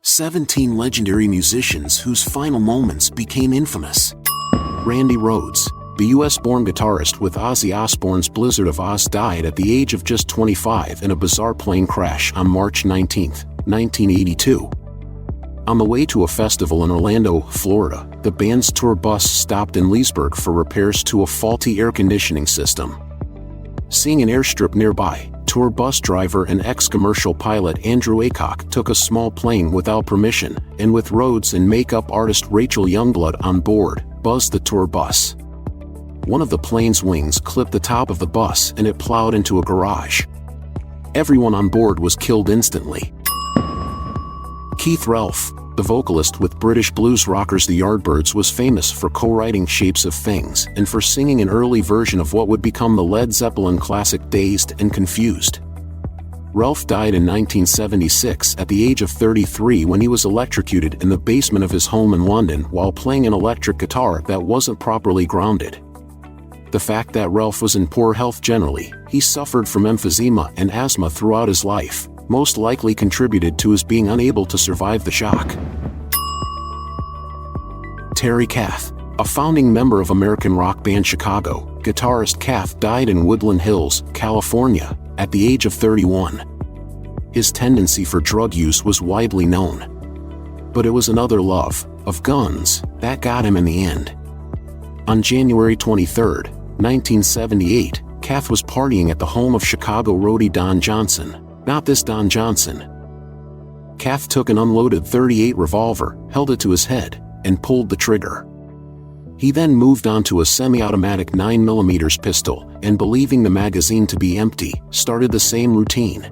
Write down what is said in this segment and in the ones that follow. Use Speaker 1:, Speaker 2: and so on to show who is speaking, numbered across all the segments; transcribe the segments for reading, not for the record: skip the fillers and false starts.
Speaker 1: 17 legendary musicians whose final moments became infamous. Randy Rhoads, the US-born guitarist with Ozzy Osbourne's Blizzard of Ozz, died at the age of just 25 in a bizarre plane crash on March 19, 1982. On the way to a festival in Orlando, Florida, the band's tour bus stopped in Leesburg for repairs to a faulty air conditioning system. Seeing an airstrip nearby, tour bus driver and ex-commercial pilot Andrew Aycock took a small plane without permission, and with Rhoads and makeup artist Rachel Youngblood on board, buzzed the tour bus. One of the plane's wings clipped the top of the bus and it plowed into a garage. Everyone on board was killed instantly. Keith Relf, the vocalist with British blues rockers the Yardbirds, was famous for co-writing Shapes of Things and for singing an early version of what would become the Led Zeppelin classic Dazed and Confused. Relf died in 1976 at the age of 33 when he was electrocuted in the basement of his home in London while playing an electric guitar that wasn't properly grounded. The fact that Relf was in poor health generally, he suffered from emphysema and asthma throughout his life, most likely contributed to his being unable to survive the shock. Terry Kath, a founding member of American rock band Chicago, guitarist Kath died in Woodland Hills, California, at the age of 31. His tendency for drug use was widely known. But it was another love, of guns, that got him in the end. On January 23, 1978, Kath was partying at the home of Chicago roadie Don Johnson. Not this Don Johnson. Kath took an unloaded .38 revolver, held it to his head, and pulled the trigger. He then moved on to a semi-automatic 9mm pistol, and believing the magazine to be empty, started the same routine.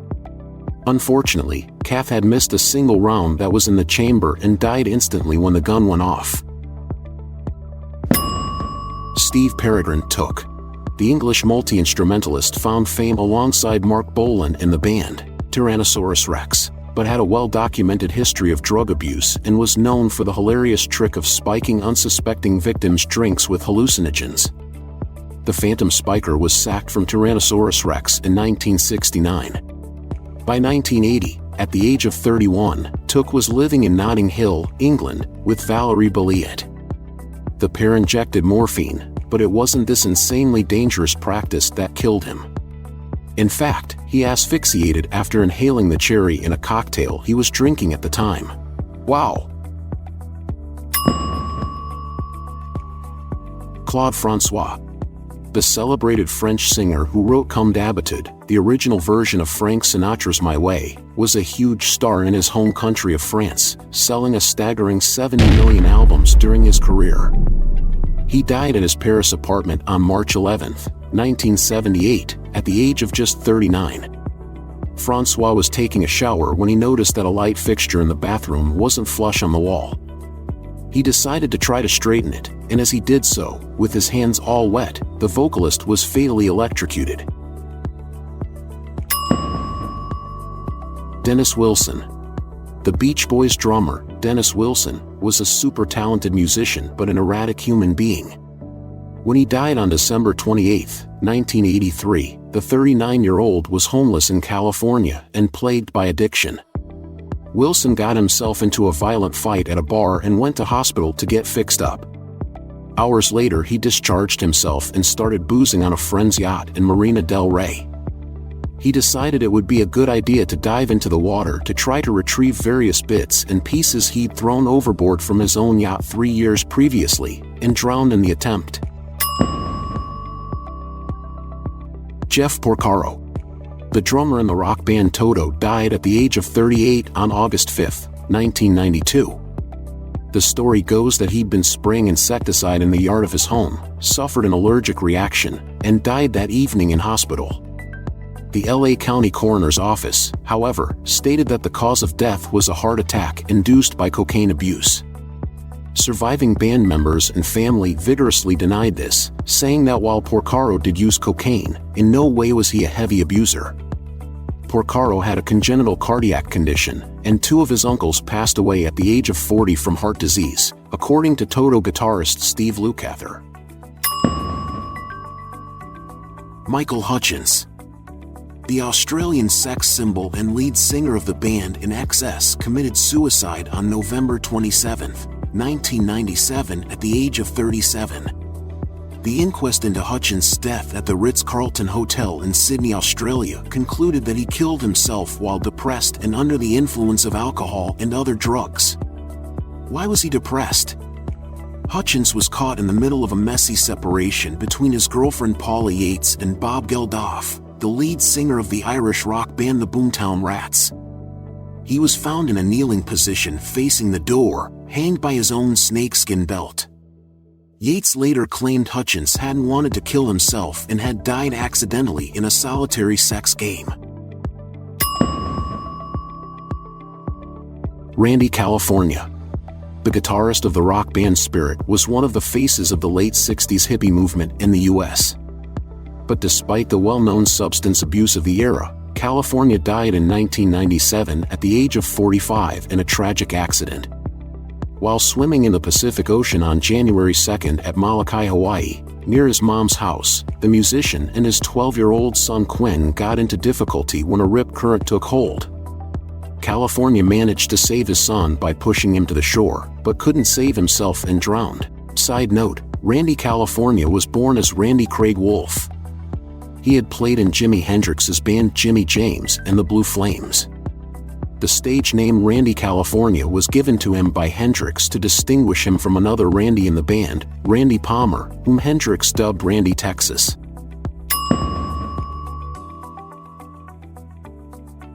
Speaker 1: Unfortunately, Kath had missed a single round that was in the chamber and died instantly when the gun went off. Steve Peregrine Took. The English multi-instrumentalist found fame alongside Mark Bolan in the band, Tyrannosaurus Rex, but had a well-documented history of drug abuse and was known for the hilarious trick of spiking unsuspecting victims' drinks with hallucinogens. The Phantom Spiker was sacked from Tyrannosaurus Rex in 1969. By 1980, at the age of 31, Took was living in Notting Hill, England, with Valerie Bulliet. The pair injected morphine, but it wasn't this insanely dangerous practice that killed him. In fact, he asphyxiated after inhaling the cherry in a cocktail he was drinking at the time. Wow! Claude François. The celebrated French singer who wrote Comme d'habitude, the original version of Frank Sinatra's My Way, was a huge star in his home country of France, selling a staggering 70 million albums during his career. He died at his Paris apartment on March 11, 1978, at the age of just 39. François was taking a shower when he noticed that a light fixture in the bathroom wasn't flush on the wall. He decided to try to straighten it, and as he did so, with his hands all wet, the vocalist was fatally electrocuted. Dennis Wilson. The Beach Boys drummer, Dennis Wilson, was a super talented musician but an erratic human being. When he died on December 28, 1983, the 39-year-old was homeless in California and plagued by addiction. Wilson got himself into a violent fight at a bar and went to hospital to get fixed up. Hours later, he discharged himself and started boozing on a friend's yacht in Marina del Rey. He decided it would be a good idea to dive into the water to try to retrieve various bits and pieces he'd thrown overboard from his own yacht 3 years previously, and drowned in the attempt. Jeff Porcaro. The drummer in the rock band Toto died at the age of 38 on August 5, 1992. The story goes that he'd been spraying insecticide in the yard of his home, suffered an allergic reaction, and died that evening in hospital. The LA County Coroner's Office, however, stated that the cause of death was a heart attack induced by cocaine abuse. Surviving band members and family vigorously denied this, saying that while Porcaro did use cocaine, in no way was he a heavy abuser. Porcaro had a congenital cardiac condition, and 2 of his uncles passed away at the age of 40 from heart disease, according to Toto guitarist Steve Lukather. Michael Hutchence. The Australian sex symbol and lead singer of the band INXS committed suicide on November 27, 1997 at the age of 37. The inquest into Hutchins' death at the Ritz-Carlton Hotel in Sydney, Australia concluded that he killed himself while depressed and under the influence of alcohol and other drugs. Why was he depressed? Hutchins was caught in the middle of a messy separation between his girlfriend Paula Yates and Bob Geldof, the lead singer of the Irish rock band the Boomtown Rats. He was found in a kneeling position facing the door, hanged by his own snakeskin belt. Yates later claimed Hutchins hadn't wanted to kill himself and had died accidentally in a solitary sex game. Randy California. The guitarist of the rock band Spirit was one of the faces of the late 60s hippie movement in the U.S. But despite the well-known substance abuse of the era, California died in 1997 at the age of 45 in a tragic accident. While swimming in the Pacific Ocean on January 2 at Molokai, Hawaii, near his mom's house, the musician and his 12-year-old son Quinn got into difficulty when a rip current took hold. California managed to save his son by pushing him to the shore, but couldn't save himself and drowned. Side note, Randy California was born as Randy Craig Wolf. He had played in Jimi Hendrix's band Jimmy James and the Blue Flames. The stage name Randy California was given to him by Hendrix to distinguish him from another Randy in the band, Randy Palmer, whom Hendrix dubbed Randy Texas.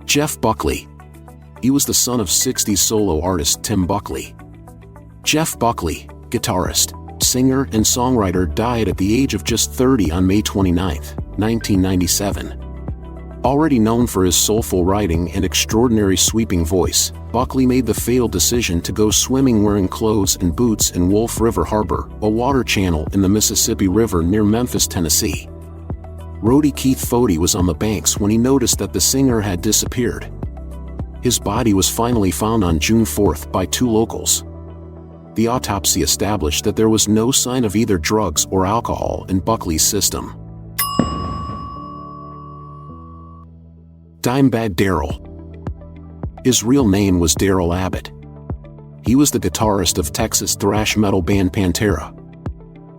Speaker 1: Jeff Buckley. He was the son of 60s solo artist Tim Buckley. Jeff Buckley, guitarist, singer and songwriter, died at the age of just 30 on May 29, 1997. Already known for his soulful writing and extraordinary sweeping voice, Buckley made the fatal decision to go swimming wearing clothes and boots in Wolf River Harbor, a water channel in the Mississippi River near Memphis, Tennessee. Roadie Keith Foti was on the banks when he noticed that the singer had disappeared. His body was finally found on June 4 by two locals. The autopsy established that there was no sign of either drugs or alcohol in Buckley's system. Dimebag Darrell. His real name was Darrell Abbott. He was the guitarist of Texas thrash metal band Pantera.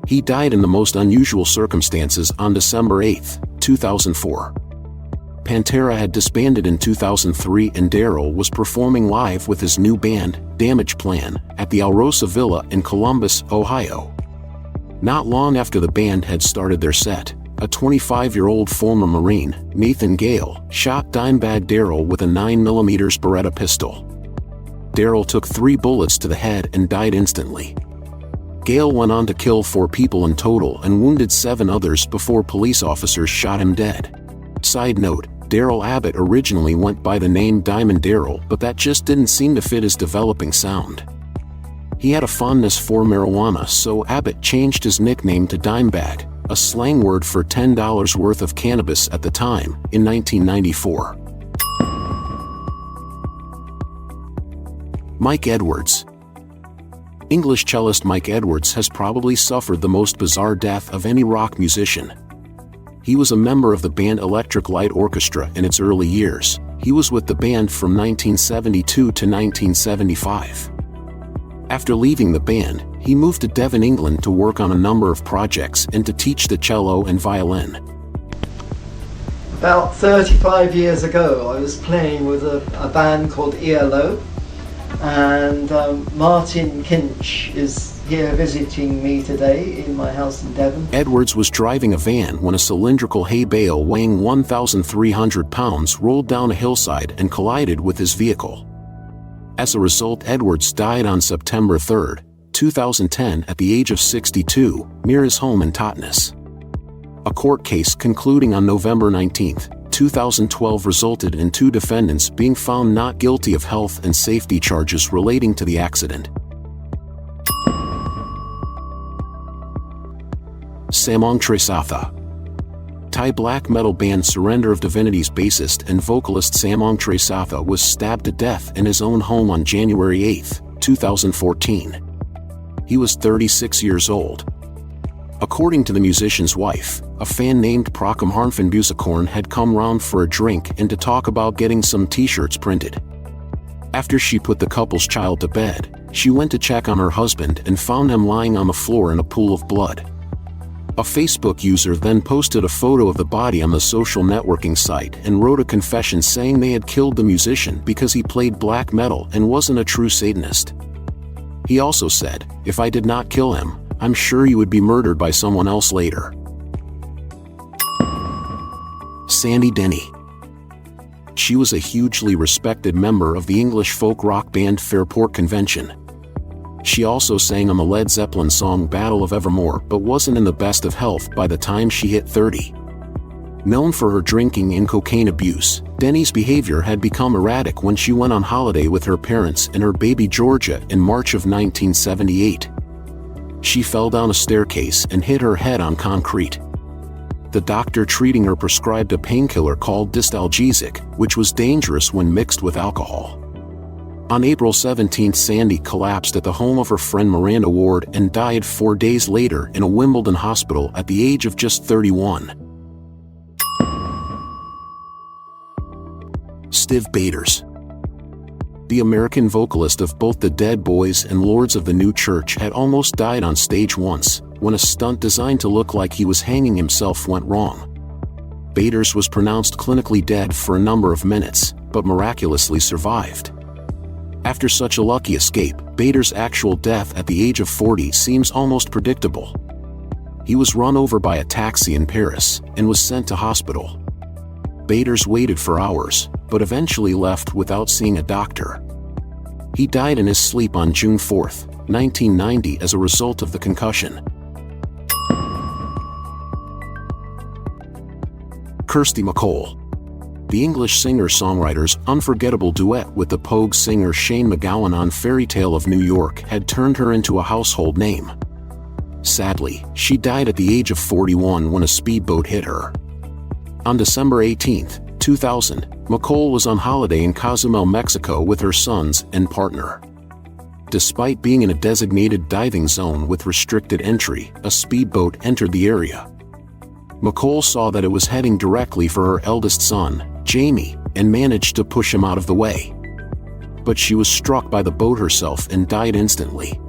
Speaker 1: He died in the most unusual circumstances on December 8, 2004. Pantera had disbanded in 2003 and Darrell was performing live with his new band, Damage Plan, at the Alrosa Villa in Columbus, Ohio. Not long after the band had started their set, a 25-year-old former Marine, Nathan Gale, shot Dimebag Darrell with a 9mm Beretta pistol. Darrell took 3 bullets to the head and died instantly. Gale went on to kill 4 people in total and wounded 7 others before police officers shot him dead. Side note, Darrell Abbott originally went by the name Diamond Darrell, but that just didn't seem to fit his developing sound. He had a fondness for marijuana, so Abbott changed his nickname to Dimebag, a slang word for $10 worth of cannabis at the time, in 1994. Mike Edwards. English cellist Mike Edwards has probably suffered the most bizarre death of any rock musician. He was a member of the band Electric Light Orchestra in its early years. He was with the band from 1972 to 1975. After leaving the band, he moved to Devon, England to work on a number of projects and to teach the cello and violin.
Speaker 2: About 35 years ago, I was playing with a band called ELO, and Martin Kinch is here visiting me today in my house in Devon.
Speaker 1: Edwards was driving a van when a cylindrical hay bale weighing 1,300 pounds rolled down a hillside and collided with his vehicle. As a result, Edwards died on September 3, 2010 at the age of 62, near his home in Totnes. A court case concluding on November 19, 2012 resulted in 2 defendants being found not guilty of health and safety charges relating to the accident. Samong Tresatha. Thai black metal band Surrender of Divinity's bassist and vocalist Samong Tresatha was stabbed to death in his own home on January 8, 2014. He was 36 years old. According to the musician's wife, a fan named Procom Harnfenbusakorn had come round for a drink and to talk about getting some t-shirts printed. After she put the couple's child to bed, she went to check on her husband and found him lying on the floor in a pool of blood. A Facebook user then posted a photo of the body on the social networking site and wrote a confession saying they had killed the musician because he played black metal and wasn't a true Satanist. He also said, "If I did not kill him, I'm sure you would be murdered by someone else later." Sandy Denny. She was a hugely respected member of the English folk rock band Fairport Convention. She also sang on the Led Zeppelin song Battle of Evermore but wasn't in the best of health by the time she hit 30. Known for her drinking and cocaine abuse, Denny's behavior had become erratic when she went on holiday with her parents and her baby Georgia in March of 1978. She fell down a staircase and hit her head on concrete. The doctor treating her prescribed a painkiller called Distalgesic, which was dangerous when mixed with alcohol. On April 17, Sandy collapsed at the home of her friend Miranda Ward and died 4 days later in a Wimbledon hospital at the age of just 31. Stiv Bators. The American vocalist of both the Dead Boys and Lords of the New Church had almost died on stage once, when a stunt designed to look like he was hanging himself went wrong. Bators was pronounced clinically dead for a number of minutes, but miraculously survived. After such a lucky escape, Bators' actual death at the age of 40 seems almost predictable. He was run over by a taxi in Paris and was sent to hospital. Bators waited for hours, but eventually left without seeing a doctor. He died in his sleep on June 4, 1990 as a result of the concussion. Kirsty MacColl. The English singer-songwriter's unforgettable duet with the Pogue singer Shane MacGowan on Fairy Tale of New York had turned her into a household name. Sadly, she died at the age of 41 when a speedboat hit her. On December 18, 2000, MacColl was on holiday in Cozumel, Mexico with her sons and partner. Despite being in a designated diving zone with restricted entry, a speedboat entered the area. MacColl saw that it was heading directly for her eldest son, Jamie, and managed to push him out of the way. But she was struck by the boat herself and died instantly.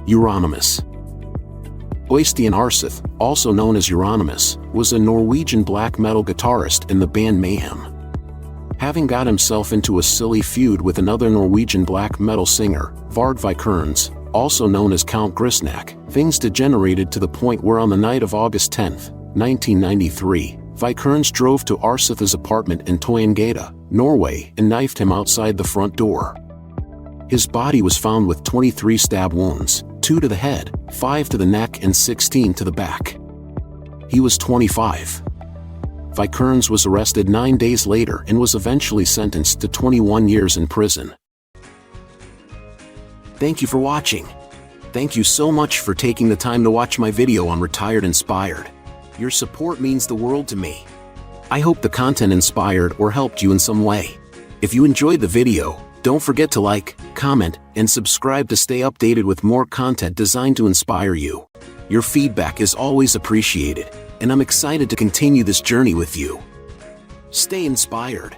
Speaker 1: Euronymous. Øystein Aarseth, also known as Euronymous, was a Norwegian black metal guitarist in the band Mayhem. Having got himself into a silly feud with another Norwegian black metal singer, Vard Vikernes, also known as Count Grisnak, things degenerated to the point where on the night of August 10, 1993, Vikernes drove to Aarseth's apartment in Toyengata, Norway, and knifed him outside the front door. His body was found with 23 stab wounds, 2 to the head, 5 to the neck and 16 to the back. He was 25. Vikernes was arrested 9 days later and was eventually sentenced to 21 years in prison. Thank you for watching. Thank you so much for taking the time to watch my video on Retired Inspired. Your support means the world to me. I hope the content inspired or helped you in some way. If you enjoyed the video, don't forget to like, comment, and subscribe to stay updated with more content designed to inspire you. Your feedback is always appreciated, and I'm excited to continue this journey with you. Stay inspired.